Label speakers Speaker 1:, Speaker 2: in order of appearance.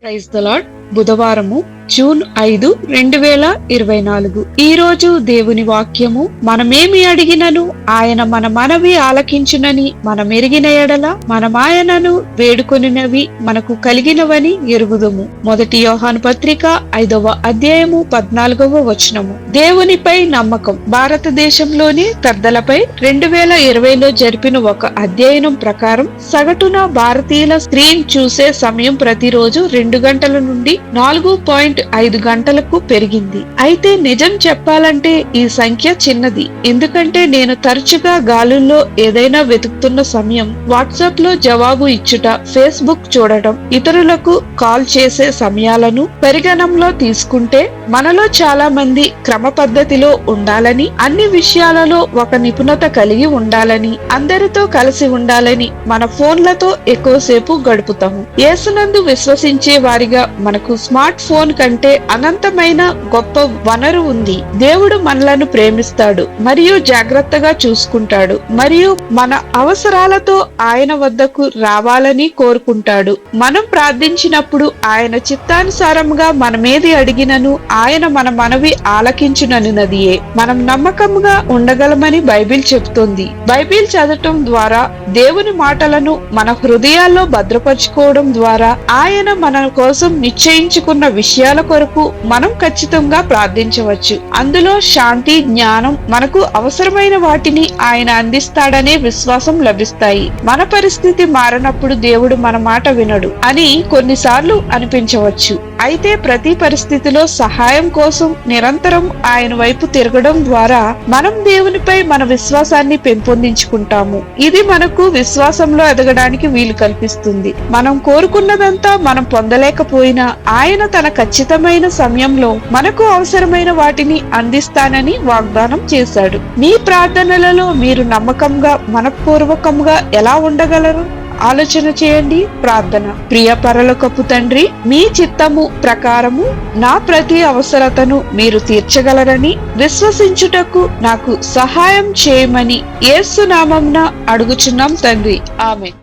Speaker 1: Praise the Lord. బుధవారము June 5, 2024. ఈ రోజు దేవుని వాక్యము, మనమేమి అడిగినను ఆయన మన మనవి ఆలకించునని మనమెరిగిన ఎడల మనమాయనను వేడుకొనినవి మనకు కలిగినవని ఎరుగుదుము. 1 యోహాను పత్రిక 5వ అధ్యాయము 14వ వచనము. దేవునిపై నమ్మకం. భారతదేశంలోని పెద్దలపై 2020లో జరిపిన ఒక అధ్యయనం ప్రకారం సగటున భారతీయుల స్క్రీన్ చూసే సమయం ప్రతిరోజు 2 గంటల నుండి 4.5 గంటలకు పెరిగింది. అయితే నిజం చెప్పాలంటే ఈ సంఖ్య చిన్నది. ఎందుకంటే నేను తరచుగా గాలుల్లో ఏదైనా వెతుకుతున్న సమయం, వాట్సాప్ లో జవాబు ఇచ్చుట, ఫేస్బుక్ చూడటం, ఇతరులకు కాల్ చేసే సమయాలను పరిగణంలో తీసుకుంటే మనలో చాలా మంది క్రమ పద్ధతిలో ఉండాలని, అన్ని విషయాలలో ఒక నిపుణత కలిగి ఉండాలని, అందరితో కలిసి ఉండాలని మన ఫోన్లతో ఎక్కువసేపు గడుపుతాము. యేసునందు విశ్వసించే వారిగా మనకు స్మార్ట్ ఫోన్ కంటే అనంతమైన గొప్ప వనరు ఉంది. దేవుడు మనలను ప్రేమిస్తాడు మరియు జాగ్రత్తగా చూసుకుంటాడు మరియు మన అవసరాలతో ఆయన వద్దకు రావాలని కోరుకుంటాడు. మనం ప్రార్థించినప్పుడు ఆయన చిత్తానుసారంగా మనమేది అడిగినను ఆయన మన మనవి ఆలకించుననున్నదియే. మనం నమ్మకంగా ఉండగలమని బైబిల్ చెబుతోంది. బైబిల్ చదవటం ద్వారా, దేవుని మాటలను మన హృదయాల్లో భద్రపరుచుకోవడం ద్వారా ఆయన మన కోసం నిశ్చయించుకున్న విషయాల కొరకు మనం ఖచ్చితంగా ప్రార్థించవచ్చు. అందులో శాంతి, జ్ఞానం, మనకు అవసరమైన వాటిని ఆయన అందిస్తాడనే విశ్వాసం లభిస్తాయి. మన పరిస్థితి మారినప్పుడు దేవుడు మన మాట వినడు అని కొన్నిసార్లు అనిపించవచ్చు. అయితే ప్రతి పరిస్థితిలో సహాయం కోసం నిరంతరం ఆయన వైపు తిరగడం ద్వారా మనం దేవునిపై మన విశ్వాసాన్ని పెంపొందించుకుంటాము. ఇది మనకు విశ్వాసంలో ఎదగడానికి వీలు కల్పిస్తుంది. మనం కోరుకున్నదంతా మనం పొందలేకపోయినా ఆయన తన ఖచ్చితమైన సమయంలో మనకు అవసరమైన వాటిని అందిస్తానని వాగ్దానం చేశాడు. మీ ప్రార్థనలలో మీరు నమ్మకంగా, మనఃపూర్వకంగా ఎలా ఉండగలరు? ఆలోచన చేయండి. ప్రార్థన. ప్రియ పరలోకపు తండ్రి, మీ చిత్తము ప్రకారము నా ప్రతి అవసరతను మీరు తీర్చగలరని విశ్వసించుటకు నాకు సహాయం చేయమని యేసు నామమున అడుగుచున్నాం తండ్రి. ఆమేన్.